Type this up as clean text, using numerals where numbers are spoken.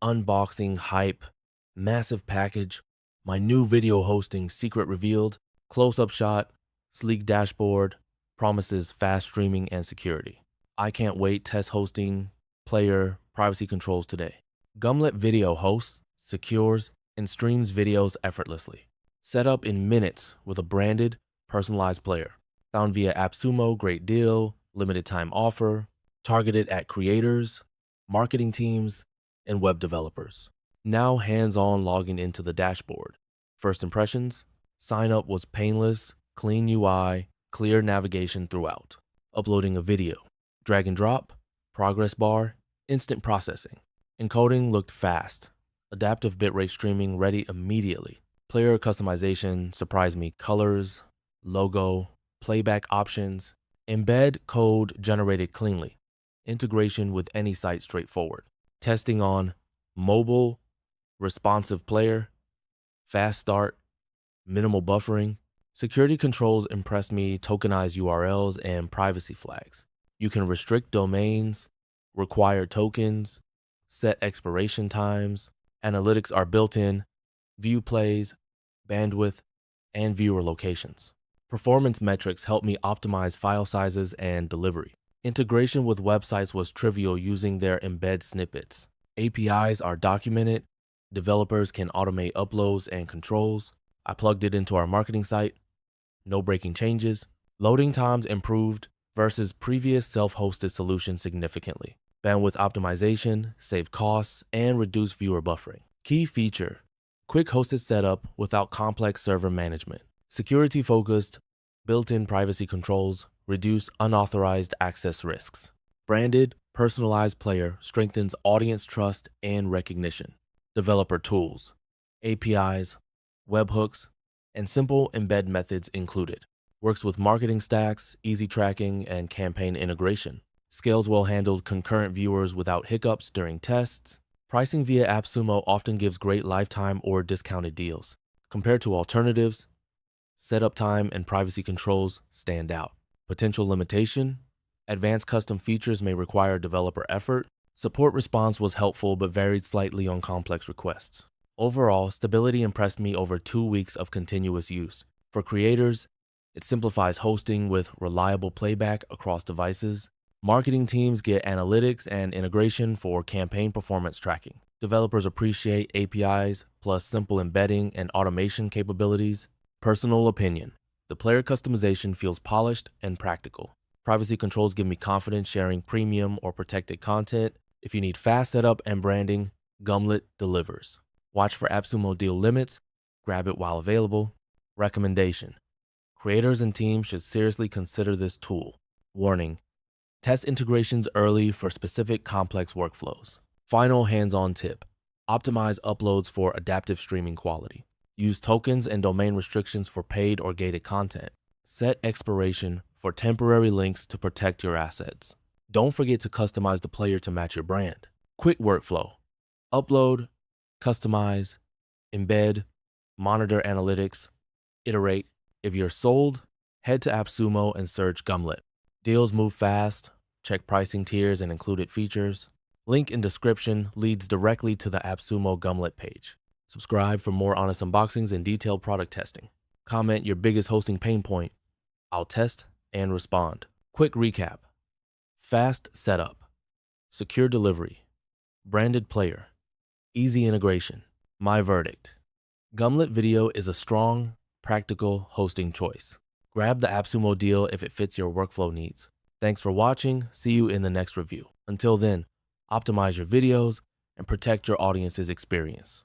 unboxing, hype, massive package, my new video hosting secret revealed, close-up shot, sleek dashboard, promises fast streaming and security. I can't wait. Test hosting, player, privacy controls today. Gumlet Video hosts, secures, and streams videos effortlessly. Set up in minutes with a branded, personalized player. Found via AppSumo, great deal, limited time offer, targeted at creators, marketing teams, and web developers. Now hands-on logging into the dashboard. First impressions, sign up was painless, clean UI, clear navigation throughout. Uploading a video, drag and drop, progress bar, instant processing. Encoding looked fast. Adaptive bitrate streaming ready immediately. Player customization surprised me. Colors, logo, playback options. Embed code generated cleanly. Integration with any site straightforward. Testing on mobile, responsive player, fast start, minimal buffering. Security controls impressed me. Tokenized URLs and privacy flags. You can restrict domains, require tokens, set expiration times. Analytics are built in, view plays, bandwidth, and viewer locations. Performance metrics help me optimize file sizes and delivery. Integration with websites was trivial using their embed snippets. APIs are documented. Developers can automate uploads and controls. I plugged it into our marketing site. No breaking changes. Loading times improved versus previous self-hosted solutions significantly. Bandwidth optimization, save costs, and reduce viewer buffering. Key feature, quick hosted setup without complex server management. Security-focused, built-in privacy controls, reduce unauthorized access risks. Branded, personalized player strengthens audience trust and recognition. Developer tools, APIs, webhooks, and simple embed methods included. Works with marketing stacks, easy tracking, and campaign integration. Scales well-handled concurrent viewers without hiccups during tests. Pricing via AppSumo often gives great lifetime or discounted deals. Compared to alternatives, setup time and privacy controls stand out. Potential limitation, advanced custom features may require developer effort. Support response was helpful but varied slightly on complex requests. Overall, stability impressed me over 2 weeks of continuous use. For creators, it simplifies hosting with reliable playback across devices. Marketing teams get analytics and integration for campaign performance tracking. Developers appreciate APIs plus simple embedding and automation capabilities. Personal opinion, the player customization feels polished and practical. Privacy controls give me confidence sharing premium or protected content. If you need fast setup and branding, Gumlet delivers. Watch for AppSumo deal limits. Grab it while available. Recommendation, creators and teams should seriously consider this tool. Warning, test integrations early for specific complex workflows. Final hands-on tip, optimize uploads for adaptive streaming quality. Use tokens and domain restrictions for paid or gated content. Set expiration for temporary links to protect your assets. Don't forget to customize the player to match your brand. Quick workflow, upload, customize, embed, monitor analytics, iterate. If you're sold, head to AppSumo and search Gumlet. Deals move fast. Check pricing tiers and included features. Link in description leads directly to the AppSumo Gumlet page. Subscribe for more honest unboxings and detailed product testing. Comment your biggest hosting pain point. I'll test and respond. Quick recap. Fast setup. Secure delivery. Branded player. Easy integration. My verdict. Gumlet Video is a strong, practical hosting choice. Grab the AppSumo deal if it fits your workflow needs. Thanks for watching. See you in the next review. Until then, optimize your videos and protect your audience's experience.